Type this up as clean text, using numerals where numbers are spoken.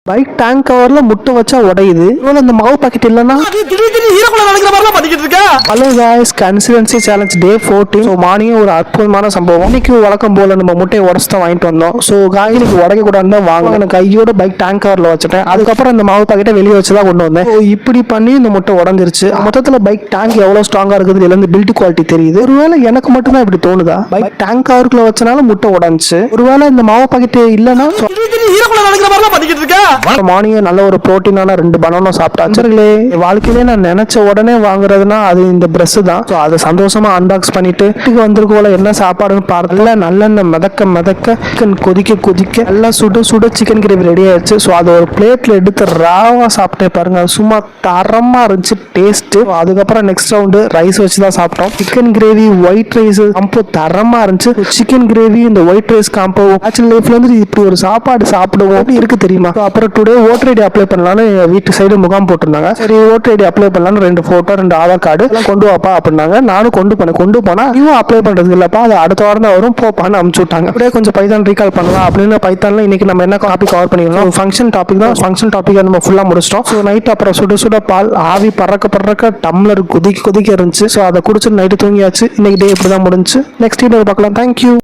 Bike tank கவர்ல முட்டை வச்சா உடையுது. இந்த மாவு பாக்கெட் இல்லன்னா ஹலோ गाइस கன்சிஸ்டன்சி சேலஞ்ச் டே 14. மார்னிங் ஒரு அற்புதமான சம்பவம். இன்னைக்கு வழக்கம் போல நம்ம முட்டையை உடச்சு தான் வாங்கிட்டு வந்தோம். ஸோ காய்கறிக்கு உடைக்க கூடாதுன்னு வாங்க எனக்கு கையோட பைக் டேங்க் கவர்ல வச்சுட்டேன். அதுக்கப்புறம் இந்த மாவு பாக்கெட்டை வெளியே வச்சு தான் கொண்டு வந்தேன். இப்படி பண்ணி இந்த முட்டை உடஞ்சிருச்சு. மொத்தத்தில் பைக் டேங்க் எவ்வளவு ஸ்ட்ராங்கா இருக்குது இருந்து பில்ட் குவாலிட்டி தெரியுது. ஒருவேளை எனக்கு மட்டும் தான் இப்படி தோணுதா? பைக் டேங்க் கவருக்குள்ள வச்சனால முட்டை உடஞ்சிச்சு. ஒருவேளை இந்த மாவு பாக்கெட் இல்லைன்னா மார்னிங் நல்ல ஒரு புரோட்டீனான 2 பனானா சாப்பிட்டாச்சுங்களே. வாழ்க்கையிலே நான் நினைச்ச உடனே வாங்குறதுனா அது இந்த பிரஷ் தான். ஸோ அதை சந்தோஷமா அன்பாக்ஸ் பண்ணிட்டு வீட்டுக்கு வந்திருக்கோல என்ன சாப்பாடுன்னு பார்த்துல நல்லெண்ணெய் மிதக்க மிதக்க சிக்கன் கொதிக்க கொதிக்க நல்லா சுட சுட சிக்கன் கிரேவி ரெடி ஆயிடுச்சு. ஸோ அதை ஒரு பிளேட்ல எடுத்து ராவா சாப்பிட்டே பாருங்க, சும்மா தரமா இருந்துச்சு டேஸ்ட். அதுக்கப்புறம் நெக்ஸ்ட் ரவுண்டு ரைஸ் வச்சு தான் சாப்பிட்டோம். Chicken gravy white rice combo தரமா இருந்துச்சு. சிக்கன் கிரேவி இந்த ஒயிட் ரைஸ் காம்போ ஆக்சுவல் லைஃப்ல வந்து இப்படி ஒரு சாப்பாடு சாப்பிடுவோம் இருக்கு தெரியுமா? அப்புறம் டுடே ஓட்டர் ஐடி அப்ளை பண்ணலான்னு வீட்டு சைடு முகாம் போட்டிருந்தாங்க. சரி ஓட்டர் ஐடி அப்ளை பண்ணலான்னு 2 போட்டோ 2 ஆதார் கார்டு எல்லாம் கொண்டு வாப்பா அப்படின்னாங்க. நானும் கொண்டு போனா இவன் அப்ளை பண்றது இல்லப்பா, அது அடுத்த வாரம் தான் வரும் போப்பான்னு அனுப்பிச்சு விட்டாங்க. அப்படியே கொஞ்சம் பைத்தான் ரீகால் பண்ணலாம் அப்படின்னு பைத்தான்ல இன்னைக்கு நம்ம என்ன டாபிக் கவர் பண்ணிக்கலாம். ஃபங்க்ஷன் டாபிக் தான். ஃபங்க்ஷன் டாபிக் நம்ம ஃபுல்லா முடிச்சிட்டோம். ஸோ நைட் அப்புறம் சுட சுட பால் ஆவி பறக்க டம்ளர் கொதிக்க இருந்துச்சு. ஸோ அதை குடிச்சிட்டு நைட்டு தூங்கியாச்சு. இன்னைக்கு டே இப்படி தான் முடிஞ்சு. நெக்ஸ்ட் வீடியோ பார்க்கலாம். தேங்க்யூ.